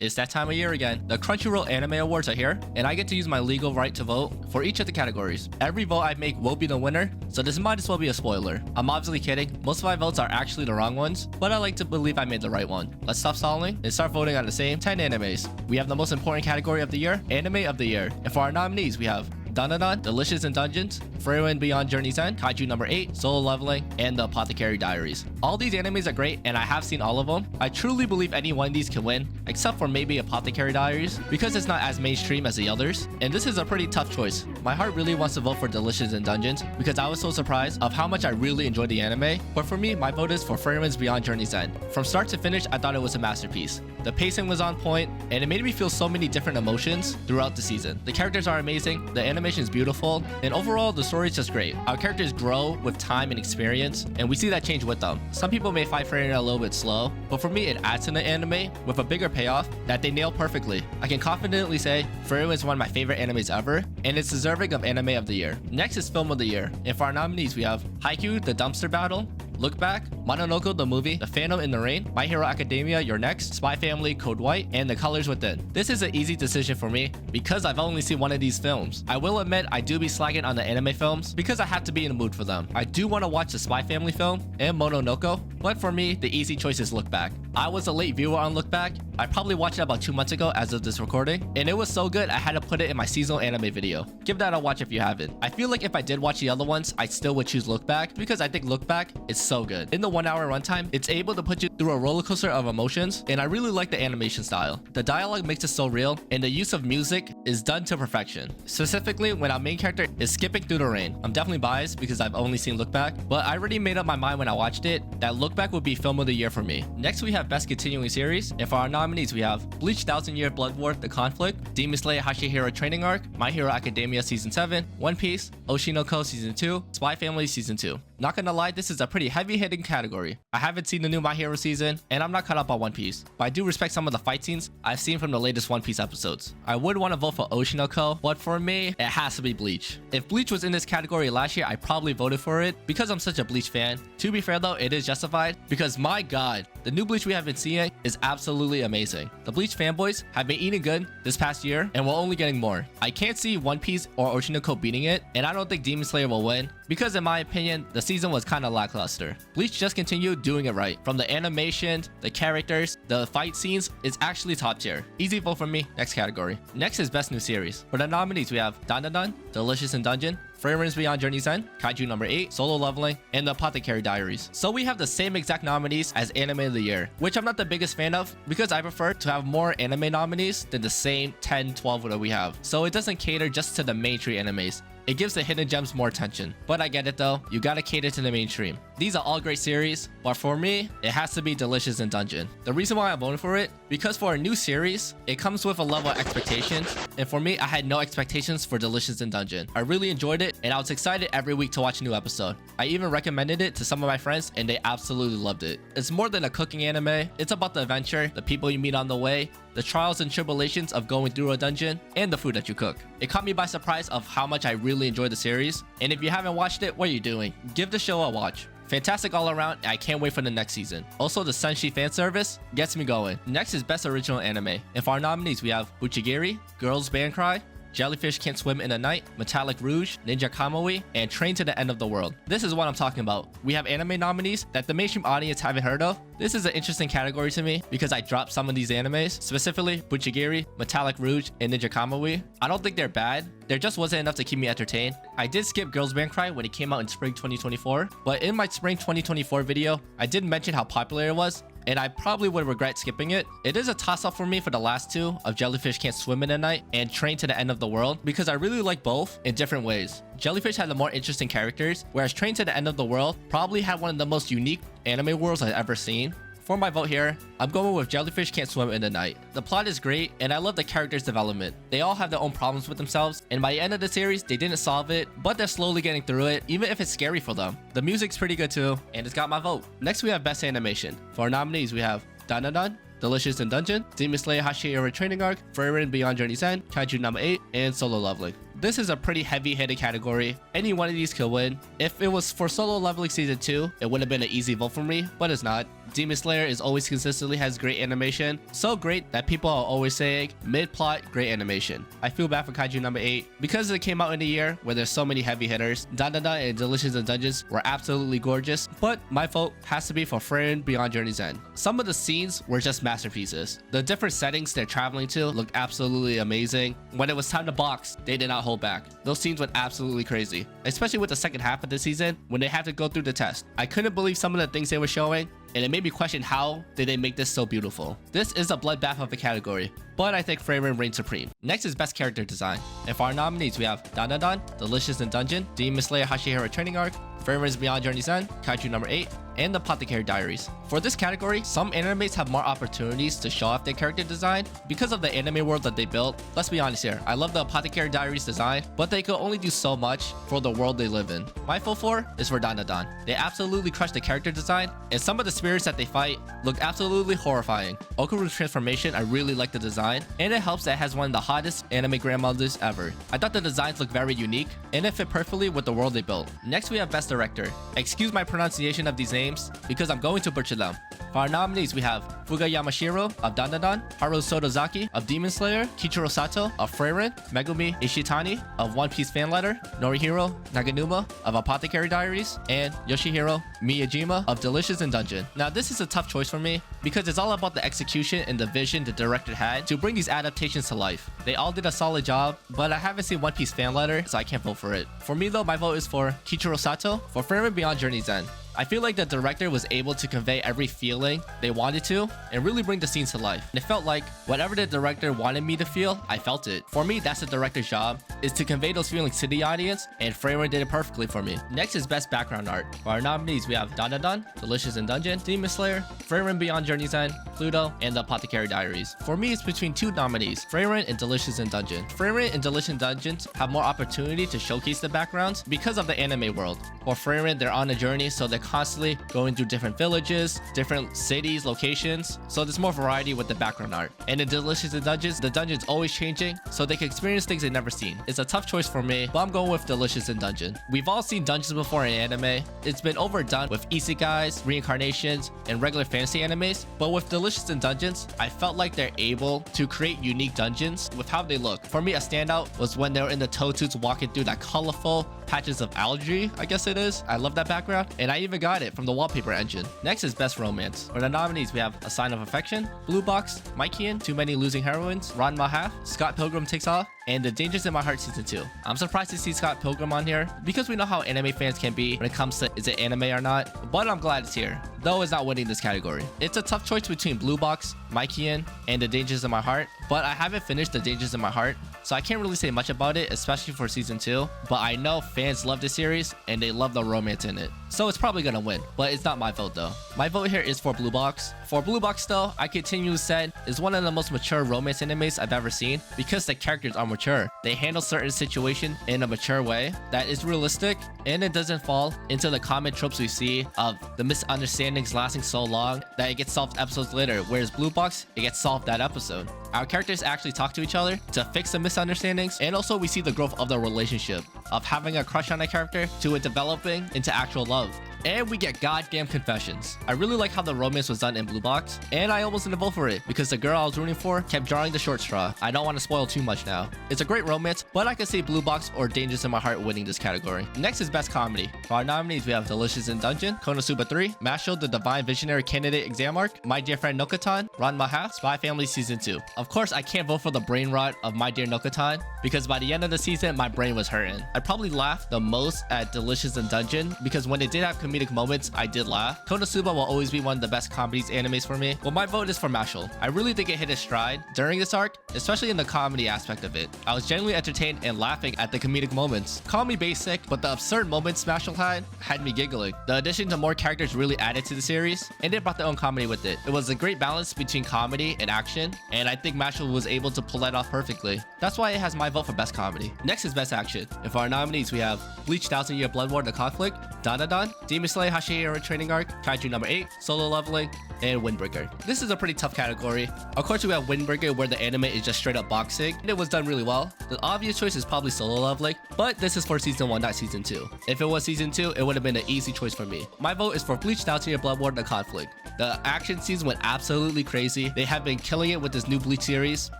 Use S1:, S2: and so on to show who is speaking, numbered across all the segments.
S1: It's that time of year again. The Crunchyroll Anime Awards are here, and I get to use my legal right to vote for each of the categories. Every vote I make will be the winner, so this might as well be a spoiler. I'm obviously kidding. Most of my votes are actually the wrong ones, but I like to believe I made the right one. Let's stop stalling and start voting on the same 10 animes. We have the most important category of the year, Anime of the Year. And for our nominees, we have Daten, Delicious in Dungeons, Frieren Beyond Journey's End, Kaiju number 8, Solo Leveling, and The Apothecary Diaries. All these animes are great, and I have seen all of them. I truly believe any one of these can win, except for maybe Apothecary Diaries, because it's not as mainstream as the others, and this is a pretty tough choice. My heart really wants to vote for Delicious in Dungeons, because I was so surprised of how much I really enjoyed the anime, but for me, my vote is for Frieren's Beyond Journey's End. From start to finish, I thought it was a masterpiece. The pacing was on point, and it made me feel so many different emotions throughout the season. The characters are amazing, the animation is beautiful, and overall, the story is just great. Our characters grow with time and experience, and we see that change with them. Some people may find Frieren a little bit slow, but for me, it adds to the anime with a bigger payoff that they nail perfectly. I can confidently say Frieren is one of my favorite animes ever, and it's deserving of Anime of the Year. Next is Film of the Year, and for our nominees, we have Haikyuu, The Dumpster Battle, Look Back, Mononoke the Movie, The Phantom in the Rain, My Hero Academia, Your Next, Spy Family, Code White, and The Colors Within. This is an easy decision for me because I've only seen one of these films. I will admit I do be slacking on the anime films because I have to be in the mood for them. I do want to watch the Spy Family film and Mononoke, but for me, the easy choice is Look Back. I was a late viewer on Look Back. I probably watched it about 2 months ago as of this recording, and it was so good I had to put it in my seasonal anime video. Give that a watch if you haven't. I feel like if I did watch the other ones, I still would choose Look Back because I think Look Back is so good. In the 1 hour runtime, it's able to put you through a roller coaster of emotions, and I really like the animation style. The dialogue makes it so real, and the use of music is done to perfection. Specifically, when our main character is skipping through the rain. I'm definitely biased because I've only seen Look Back, but I already made up my mind when I watched it that Look Back would be Film of the Year for me. Next, we have Best Continuing Series, and for our nominees, we have Bleach 1000 Year Blood War The Conflict, Demon Slayer Hashihiro Training Arc, My Hero Academia Season 7, One Piece, Oshinoko Season 2, Spy Family Season 2. Not gonna lie, this is a pretty heavy-hitting category. I haven't seen the new My Hero season, and I'm not caught up on One Piece, but I do respect some of the fight scenes I've seen from the latest One Piece episodes. I would want to vote for Oshinoko, but for me, it has to be Bleach. If Bleach was in this category last year, I probably voted for it because I'm such a Bleach fan. To be fair though, it is justified because my god, the new Bleach we have been seeing is absolutely amazing. The Bleach fanboys have been eating good this past year, and we're only getting more. I can't see One Piece or Oshinoko beating it, and I don't think Demon Slayer will win because in my opinion, the season was kind of lackluster. Bleach just continued doing it right. From the animation, the characters, the fight scenes, it's actually top tier. Easy vote for me. Next category. Next is Best New Series. For the nominees, we have Daten, Delicious in Dungeon, Frieren's Beyond Journey's End, Kaiju number 8, Solo Leveling, and The Apothecary Diaries. So we have the same exact nominees as Anime of the Year, which I'm not the biggest fan of because I prefer to have more anime nominees than the same 10, 12 that we have. So it doesn't cater just to the mainstream animes. It gives the hidden gems more attention. But I get it though, you gotta cater to the mainstream. These are all great series, but for me, it has to be Delicious in Dungeon. The reason why I voted for it, because for a new series, it comes with a level of expectations, and for me, I had no expectations for Delicious in Dungeon. I really enjoyed it, and I was excited every week to watch a new episode. I even recommended it to some of my friends, and they absolutely loved it. It's more than a cooking anime, it's about the adventure, the people you meet on the way, the trials and tribulations of going through a dungeon, and the food that you cook. It caught me by surprise of how much I really enjoyed the series, and if you haven't watched it, what are you doing? Give the show a watch. Fantastic all around, and I can't wait for the next season. Also, the Senshi fan service gets me going. Next is Best Original Anime, and for our nominees, we have Buchigiri, Girls Band Cry, Jellyfish Can't Swim in the Night, Metallic Rouge, Ninja Kamui, and Train to the End of the World. This is what I'm talking about. We have anime nominees that the mainstream audience haven't heard of. This is an interesting category to me because I dropped some of these animes, specifically Buchigiri, Metallic Rouge, and Ninja Kamui. I don't think they're bad. There just wasn't enough to keep me entertained. I did skip Girls Band Cry when it came out in spring 2024, but in my spring 2024 video, I did mention how popular it was, and I probably would regret skipping it. It is a toss-up for me for the last two of Jellyfish Can't Swim in the Night and Train to the End of the World because I really like both in different ways. Jellyfish had the more interesting characters, whereas Train to the End of the World probably had one of the most unique anime worlds I've ever seen. For my vote here, I'm going with Jellyfish Can't Swim in the Night. The plot is great, and I love the characters' development. They all have their own problems with themselves, and by the end of the series, they didn't solve it, but they're slowly getting through it, even if it's scary for them. The music's pretty good too, and it's got my vote. Next, we have Best Animation. For our nominees, we have Daten, Delicious in Dungeon, Demon Slayer Hashihiro Training Arc, Frieren Beyond Journey's End, Kaiju number 8, and Solo Leveling. This is a pretty heavy-hitted category. Any one of these could win. If it was for Solo Leveling Season 2, it would have been an easy vote for me, but it's not. Demon Slayer is always consistently has great animation. So great that people are always saying, mid-plot, great animation. I feel bad for Kaiju number 8. Because it came out in a year where there's so many heavy hitters, Daten and Delicious in Dungeons were absolutely gorgeous, but my vote has to be for Frieren Beyond Journey's End. Some of the scenes were just masterpieces. The different settings they're traveling to looked absolutely amazing. When it was time to box, they did not hold back. Those scenes went absolutely crazy, especially with the second half of the season when they had to go through the test. I couldn't believe some of the things they were showing, and it made me question how did they make this so beautiful. This is a bloodbath of a category, but I think Frieren reigns supreme. Next is Best Character Design. And for our nominees, we have Daten, Delicious in Dungeon, Demon Slayer Hashihiro Training Arc, Frieren's Beyond Journey's End, Kaiju number 8, and the Apothecary Diaries. For this category, some animes have more opportunities to show off their character design because of the anime world that they built. Let's be honest here, I love the Apothecary Diaries design, but they could only do so much for the world they live in. My vote for is for Daten. They absolutely crushed the character design, and some of the spirits that they fight look absolutely horrifying. Okuru's transformation, I really like the design, and it helps that it has one of the hottest anime grandmothers ever. I thought the designs looked very unique, and it fit perfectly with the world they built. Next, we have Best Director. Excuse my pronunciation of these names, because I'm going to butcher them. For our nominees, we have Fuga Yamashiro of Daten, Haru Sotozaki of Demon Slayer, Kichiro Sato of Frieren, Megumi Ishitani of One Piece Fan Letter, Norihiro Naganuma of Apothecary Diaries, and Yoshihiro Miyajima of Delicious in Dungeon. Now, this is a tough choice for me because it's all about the execution and the vision the director had to bring these adaptations to life. They all did a solid job, but I haven't seen One Piece Fan Letter, so I can't vote for it. For me though, my vote is for Kichiro Sato for Frieren Beyond Journey's End. I feel like the director was able to convey every feeling they wanted to and really bring the scenes to life. And it felt like whatever the director wanted me to feel, I felt it. For me, that's the director's job, is to convey those feelings to the audience, and Frieren did it perfectly for me. Next is Best Background Art. For our nominees, we have Daten, Delicious in Dungeon, Demon Slayer, Frieren Beyond Journey's End, Pluto, and the Apothecary Diaries. For me, it's between two nominees, Frieren and Delicious in Dungeon. Frieren and Delicious in Dungeons have more opportunity to showcase the backgrounds because of the anime world. For Frieren, they're on a journey, so they're constantly going through different villages, different cities, locations, so there's more variety with the background art. And in Delicious in Dungeons, the dungeon's always changing, so they can experience things they've never seen. It's a tough choice for me, but I'm going with Delicious in Dungeon. We've all seen dungeons before in anime. It's been overdone with isekais, reincarnations, and regular fantasy animes, but with Delicious in Dungeons, I felt like they're able to create unique dungeons with how they look. For me, a standout was when they were in the Toadstools walking through that colorful patches of algae, I guess it is. I love that background, and I even got it from the wallpaper engine. Next is Best Romance. For the nominees, we have A Sign of Affection, Blue Box, Mikey, Too Many Losing Heroines, Ranma Half, Scott Pilgrim Takes Off, and The Dangers in My Heart Season 2. I'm surprised to see Scott Pilgrim on here because we know how anime fans can be when it comes to is it anime or not, but I'm glad it's here, though it's not winning this category. It's a tough choice between Blue Box, Mikey, and The Dangers in My Heart, but I haven't finished The Dangers in My Heart, so I can't really say much about it, especially for Season 2, but I know fans love the series and they love the romance in it, so it's probably gonna win, but it's not my vote though. My vote here is for Blue Box. For Blue Box though, I continue to say is one of the most mature romance animes I've ever seen because the characters are mature. They handle certain situations in a mature way that is realistic, and it doesn't fall into the common tropes we see of the misunderstandings lasting so long that it gets solved episodes later, whereas Blue Box, it gets solved that episode. Our characters actually talk to each other to fix the misunderstandings, and also we see the growth of the relationship, of having a crush on a character to it developing into actual love. And we get goddamn confessions. I really like how the romance was done in Blue Box, and I almost didn't vote for it because the girl I was rooting for kept drawing the short straw. I don't want to spoil too much now. It's a great romance, but I could see Blue Box or Dangers in My Heart winning this category. Next is Best Comedy. For our nominees, we have Delicious in Dungeon, Konosuba 3, Mashle the Divine Visionary Candidate Exam Arc, My Dear Friend Nokotan, Ranma Half, Spy Family Season 2. Of course, I can't vote for the brain rot of My Dear Nokotan because by the end of the season, my brain was hurting. I probably laughed the most at Delicious in Dungeon because when it did have comedic moments, I did laugh. Konosuba will always be one of the best comedies animes for me, but my vote is for Mashle. I really think it hit its stride during this arc, especially in the comedy aspect of it. I was genuinely entertained and laughing at the comedic moments. Call me basic, but the absurd moments Mashle had me giggling. The addition to more characters really added to the series, and it brought their own comedy with it. It was a great balance between comedy and action, and I think Mashle was able to pull that off perfectly. That's why it has my vote for Best Comedy. Next is Best Action. And for our nominees, we have Bleach 1000-Year Blood War: The Conflict, Daten, Demon Slayer Hashihiro Training Arc, Kaiju number 8, Solo Leveling, and Windbreaker. This is a pretty tough category. Of course, we have Windbreaker where the anime is just straight up boxing, and it was done really well. The obvious choice is probably Solo Leveling, but this is for Season 1, not Season 2. If it was Season 2, it would have been an easy choice for me. My vote is for Bleach 1000-Year Blood War: The Conflict. The action scenes went absolutely crazy. They have been killing it with this new Bleach series,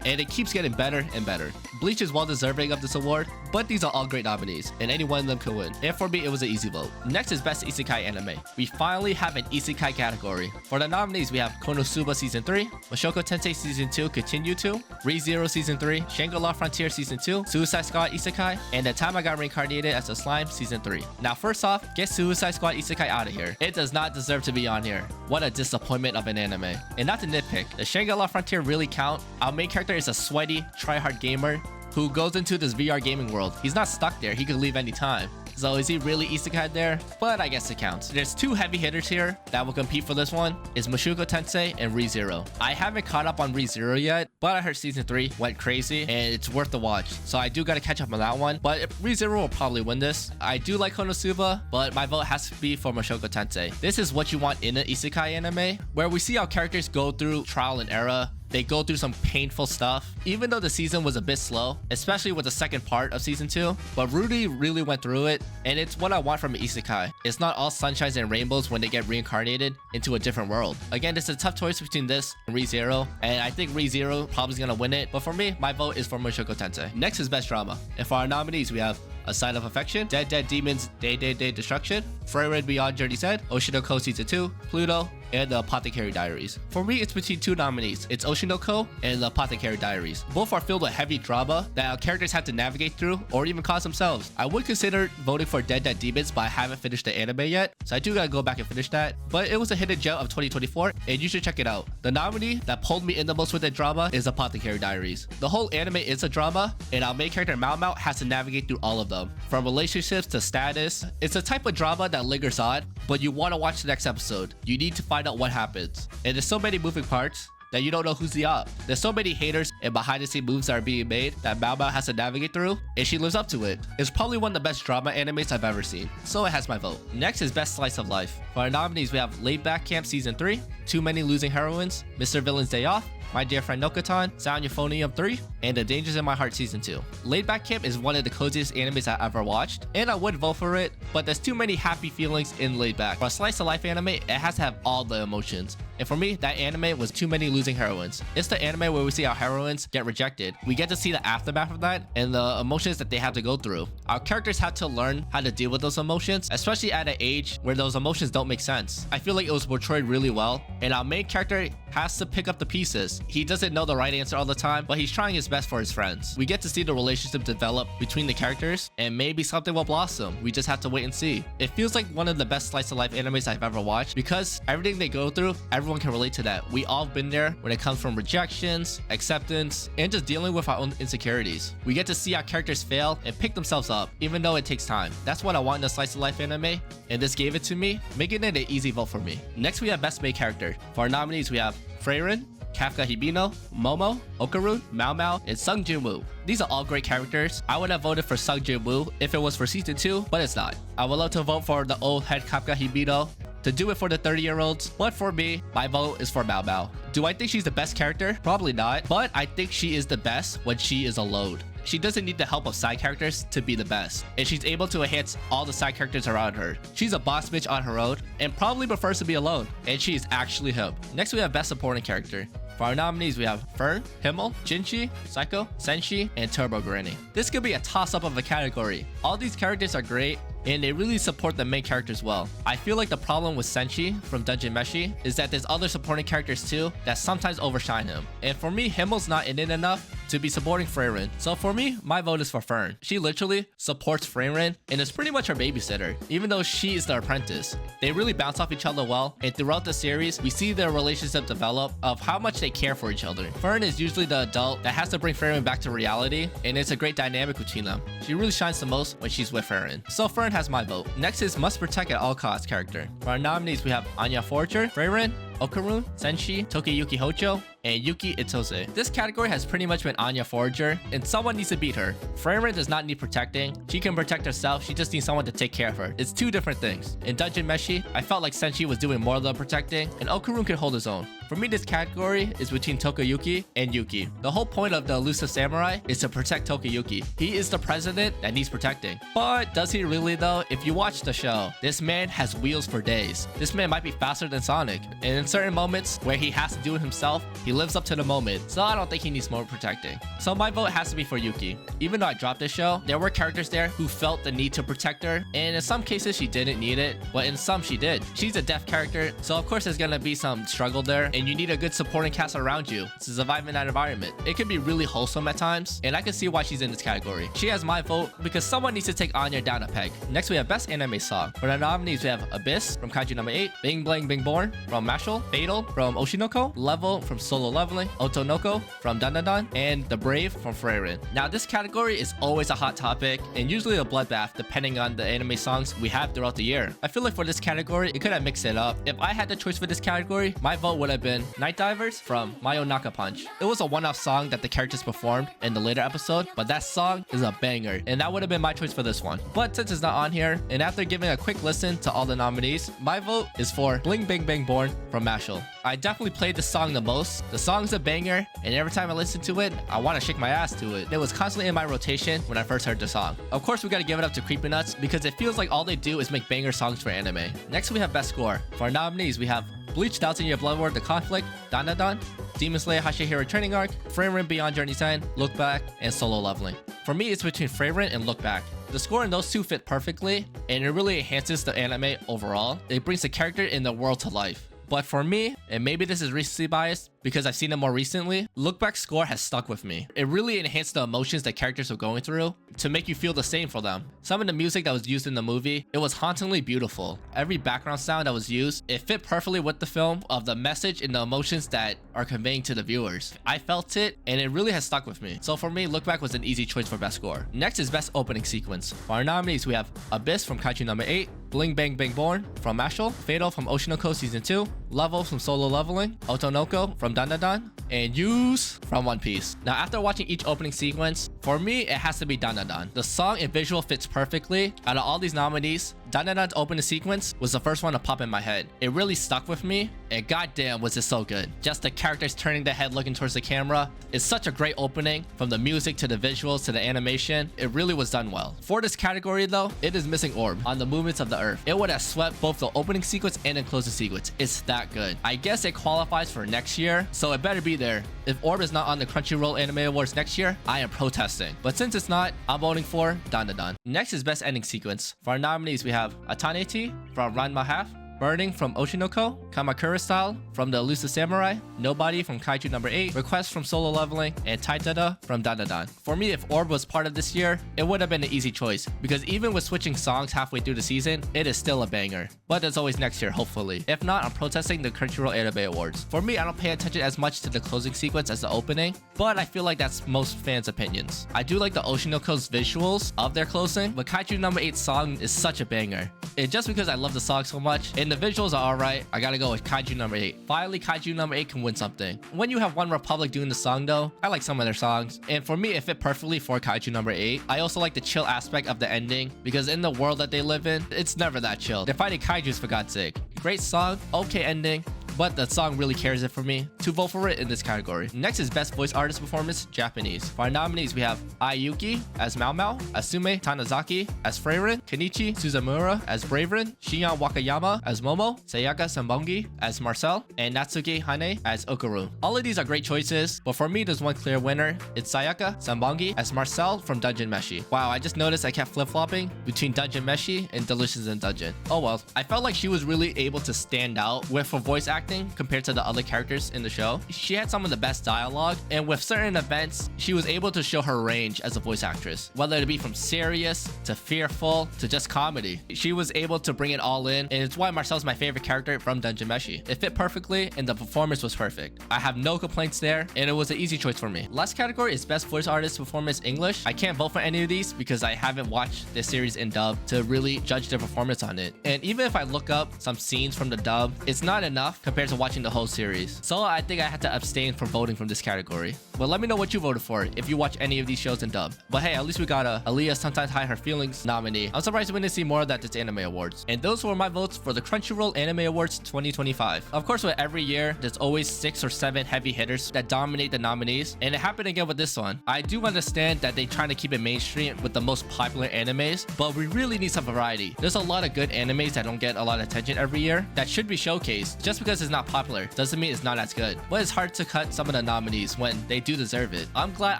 S1: and it keeps getting better and better. Bleach is well deserving of this award, but these are all great nominees, and any one of them could win. And for me, it was an easy vote. Next is Best Isekai Anime. We finally have an Isekai category. For the nominees, we have Konosuba Season 3, Mushoku Tensei Season 2 Continue to, Re:Zero Season 3, Shangri-La Frontier Season 2, Suicide Squad Isekai, and The Time I Got Reincarnated as a Slime Season 3. Now first off, get Suicide Squad Isekai out of here. It does not deserve to be on here. What a disappointment of an anime. And not to nitpick, the Shangri-La Frontier really count. Our main character is a sweaty, try-hard gamer who goes into this VR gaming world. He's not stuck there, he could leave anytime. So is he really isekai there? But I guess it counts. There's two heavy hitters here that will compete for this one. It's Mushoku Tensei and Re:Zero. I haven't caught up on Re:Zero yet, but I heard season 3 went crazy and it's worth the watch. So I do gotta catch up on that one. But Re:Zero will probably win this. I do like Konosuba, but my vote has to be for Mushoku Tensei. This is what you want in an isekai anime, where we see how characters go through trial and error. They go through some painful stuff, even though the season was a bit slow, especially with the second part of season 2. But Rudy really went through it, and it's what I want from an isekai. It's not all sunshines and rainbows when they get reincarnated into a different world. Again, it's a tough choice between this and Re:Zero, and I think Re:Zero probably is gonna win it. But for me, my vote is for Mushoku Tensei. Next is Best Drama, and for our nominees, we have A Sign of Affection, Dead Dead Demons Day Day Day Destruction, Frieren Beyond Journey Said, Oshinoko Season 2, Pluto, and The Apothecary Diaries. For me, it's between two nominees. It's Oshinoko and The Apothecary Diaries. Both are filled with heavy drama that our characters have to navigate through or even cause themselves. I would consider voting for Dead Dead Demons, but I haven't finished the anime yet, so I do gotta go back and finish that. But it was a hidden gem of 2024, and you should check it out. The nominee that pulled me in the most with the drama is Apothecary Diaries. The whole anime is a drama, and our main character Mao Mao has to navigate through all of them. From relationships to status. It's a type of drama that lingers on, but you want to watch the next episode. You need to find out what happens. And there's so many moving parts that you don't know who's the op. There's so many haters and behind the scene moves that are being made that Mao Mao has to navigate through, and she lives up to it. It's probably one of the best drama animes I've ever seen, so it has my vote. Next is Best Slice of Life. For our nominees, we have Laid Back Camp Season 3, Too Many Losing Heroines, Mr. Villain's Day Off, My Dear Friend Nokotan, Sound Euphonium 3, and The Dangers in My Heart Season 2. Laid Back Camp is one of the coziest animes I've ever watched, and I would vote for it, but there's too many happy feelings in Laid Back. For a slice of life anime, it has to have all the emotions. And for me, that anime was Too Many Losing Heroines. It's the anime where we see our heroines get rejected. We get to see the aftermath of that and the emotions that they have to go through. Our characters have to learn how to deal with those emotions, especially at an age where those emotions don't make sense. I feel like it was portrayed really well, and our main character has to pick up the pieces. He doesn't know the right answer all the time, but he's trying his best for his friends. We get to see the relationship develop between the characters, and maybe something will blossom. We just have to wait and see. It feels like one of the best slice of life animes I've ever watched, because everything they go through, everyone can relate to that. We all been there when it comes from rejections, acceptance, and just dealing with our own insecurities. We get to see our characters fail and pick themselves up, even though it takes time. That's what I want in a slice of life anime, and this gave it to me, making it an easy vote for me. Next, we have Best Main Character. For our nominees, we have Frieren, Kafka Hibino, Momo, Okarun, Mao Mao, and Sung Jin-woo. These are all great characters. I would have voted for Sung Jin-woo if it was for season 2, but it's not. I would love to vote for the old head Kafka Hibino to do it for the 30-year-olds, but for me, my vote is for Mao Mao. Do I think she's the best character? Probably not, but I think she is the best when she is alone. She doesn't need the help of side characters to be the best, and she's able to enhance all the side characters around her. She's a boss bitch on her own, and probably prefers to be alone, and she is actually him. Next, we have Best Supporting Character. For our nominees, we have Fern, Himmel, Jinchi, Psycho, Senshi, and Turbo Granny. This could be a toss-up of a category. All these characters are great, and they really support the main characters well. I feel like the problem with Senshi from Dungeon Meshi is that there's other supporting characters too that sometimes overshine him. And for me, Himmel's not in it enough to be supporting Frieren. So for me, my vote is for Fern. She literally supports Frieren and is pretty much her babysitter, even though she is the apprentice. They really bounce off each other well, and throughout the series, we see their relationship develop of how much they care for each other. Fern is usually the adult that has to bring Frieren back to reality, and it's a great dynamic between them. She really shines the most when she's with Frieren. So Fern has my vote. Next is Must Protect at All Costs character. For our nominees, we have Anya Forger, Frieren, Okarun, Senshi, Tokiyuki Hojo, and Yuki Itose. This category has pretty much been Anya Forager, and someone needs to beat her. Freyrin does not need protecting. She can protect herself, she just needs someone to take care of her. It's two different things. In Dungeon Meshi, I felt like Senshi was doing more of the protecting, and Okarun could hold his own. For me, this category is between Tokuyuki and Yuki. The whole point of the elusive samurai is to protect Tokuyuki. He is the president that needs protecting. But does he really though? If you watch the show, this man has wheels for days. This man might be faster than Sonic. And in certain moments where he has to do it himself, he lives up to the moment. So I don't think he needs more protecting. So my vote has to be for Yuki. Even though I dropped this show, there were characters there who felt the need to protect her. And in some cases, she didn't need it. But in some, she did. She's a deaf character. So of course, there's gonna be some struggle there. And you need a good supporting cast around you to survive in that environment. It can be really wholesome at times, and I can see why she's in this category. She has my vote because someone needs to take Anya down a peg. Next, we have Best Anime Song. For the nominees, we have Abyss from Kaiju number 8, Bing Blang Bing Born from Mashal, Fatal from Oshinoko, Level from Solo Leveling, Otonoko from Dandadan, and The Brave from Freyrin. Now, this category is always a hot topic and usually a bloodbath depending on the anime songs we have throughout the year. I feel like for this category, it could have mixed it up. If I had the choice for this category, my vote would have been Night Divers from Mayonaka Punch. It was a one-off song that the characters performed in the later episode, but that song is a banger, and that would have been my choice for this one. But since it's not on here, and after giving a quick listen to all the nominees, my vote is for Bling Bang Bang Born from Mashal. I definitely played this song the most. The song's a banger, and every time I listen to it, I want to shake my ass to it. It was constantly in my rotation when I first heard the song. Of course, we gotta give it up to Creepy Nuts because it feels like all they do is make banger songs for anime. Next, we have Best Score. For our nominees, we have Bleach 1000-Year Blood War: The Conflict, Dandadan, Demon Slayer Hashihiro Training Arc, Freyrin Beyond Journey's End, Look Back, and Solo Leveling. For me, it's between Freyrin and Look Back. The score in those two fit perfectly, and it really enhances the anime overall. It brings the character in the world to life. But for me, and maybe this is recency biased because I've seen it more recently, Look Back's score has stuck with me. It really enhanced the emotions that characters were going through to make you feel the same for them. Some of the music that was used in the movie, it was hauntingly beautiful. Every background sound that was used, it fit perfectly with the film of the message and the emotions that are conveying to the viewers. I felt it, and it really has stuck with me. So for me, Look Back was an easy choice for Best Score. Next is Best Opening Sequence. For our nominees, we have Abyss from Kaiju number 8, Bling Bang Bang Born from Mashal, Fatal from Oshinoko Season 2, Level from Solo Leveling, Otonoko from Dandadan, and Use from One Piece. Now, after watching each opening sequence, for me, it has to be Dandadan. The song and visual fits perfectly. Out of all these nominees, Dandadan's opening sequence was the first one to pop in my head. It really stuck with me, and goddamn was it so good. Just the characters turning their head looking towards the camera. It's such a great opening, from the music to the visuals to the animation. It really was done well. For this category though, it is missing Orb on the movements of the earth. It would have swept both the opening sequence and the closing sequence. It's that good. I guess it qualifies for next year, so it better be there. If Orb is not on the Crunchyroll Anime Awards next year, I am protesting. But since it's not, I'm voting for Dandadan. Next is Best Ending Sequence. For our nominees, we have Ataneti from Ranma Half, Burning from Oshinoko, Kamakura Style from The Elusive Samurai, Nobody from Kaiju number 8, Request from Solo Leveling, and Taitada from Dandadan. For me, if Orb was part of this year, it would have been an easy choice, because even with switching songs halfway through the season, it is still a banger. But there's always next year, hopefully. If not, I'm protesting the Crunchyroll Anime Awards. For me, I don't pay attention as much to the closing sequence as the opening, but I feel like that's most fans' opinions. I do like the Oshinoko's visuals of their closing, but Kaiju number 8 song is such a banger. And just because I love the song so much, and the visuals are alright, I gotta go with Kaiju number 8. Finally, Kaiju number 8 can win something. When you have One Republic doing the song though, I like some of their songs. And for me, it fit perfectly for Kaiju number 8. I also like the chill aspect of the ending, because in the world that they live in, it's never that chill. They're fighting kaijus for God's sake. Great song, okay ending, but the song really carries it for me to vote for it in this category. Next is Best Voice Artist Performance, Japanese. For our nominees, we have Ai Yuki as Mao Mao, Asume Tanizaki as Freyrin, Kenichi Suzumura as Braverin, Shion Wakayama as Momo, Sayaka Sambongi as Marcel, and Natsuki Hane as Okaru. All of these are great choices, but for me, there's one clear winner. It's Sayaka Sambongi as Marcel from Dungeon Meshi. Wow, I just noticed I kept flip-flopping between Dungeon Meshi and Delicious in Dungeon. Oh well, I felt like she was really able to stand out with her voice acting compared to the other characters in the show. She had some of the best dialogue, and with certain events, she was able to show her range as a voice actress, whether it be from serious to fearful to just comedy. She was able to bring it all in, and it's why Marcel's my favorite character from Dungeon Meshi. It fit perfectly, and the performance was perfect. I have no complaints there, and it was an easy choice for me. Last category is Best Voice Artist Performance English. I can't vote for any of these because I haven't watched this series in dub to really judge their performance on it. And even if I look up some scenes from the dub, it's not enough compared compared to watching the whole series. So I think I had to abstain from voting from this category. But let me know what you voted for if you watch any of these shows in dub. But hey, at least we got a Aaliyah Sometimes Hide Her Feelings nominee. I'm surprised we didn't see more of that this Anime Awards. And those were my votes for the Crunchyroll Anime Awards 2025. Of course, with every year, there's always 6 or 7 heavy hitters that dominate the nominees. And it happened again with this one. I do understand that they're trying to keep it mainstream with the most popular animes, but we really need some variety. There's a lot of good animes that don't get a lot of attention every year that should be showcased. Just because it's not popular doesn't mean it's not as good. But it's hard to cut some of the nominees when they do deserve it. I'm glad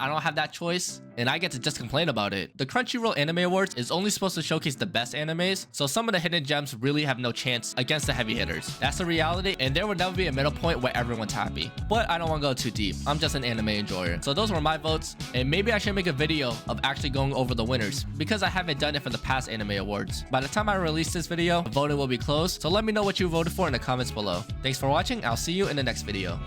S1: I don't have that choice and I get to just complain about it. The Crunchyroll Anime Awards is only supposed to showcase the best animes, so some of the hidden gems really have no chance against the heavy hitters. That's the reality, and there will never be a middle point where everyone's happy. But I don't want to go too deep. I'm just an anime enjoyer. So those were my votes, and maybe I should make a video of actually going over the winners, because I haven't done it for the past Anime Awards. By the time I release this video, voting will be closed, so let me know what you voted for in the comments below. Thanks for watching, I'll see you in the next video.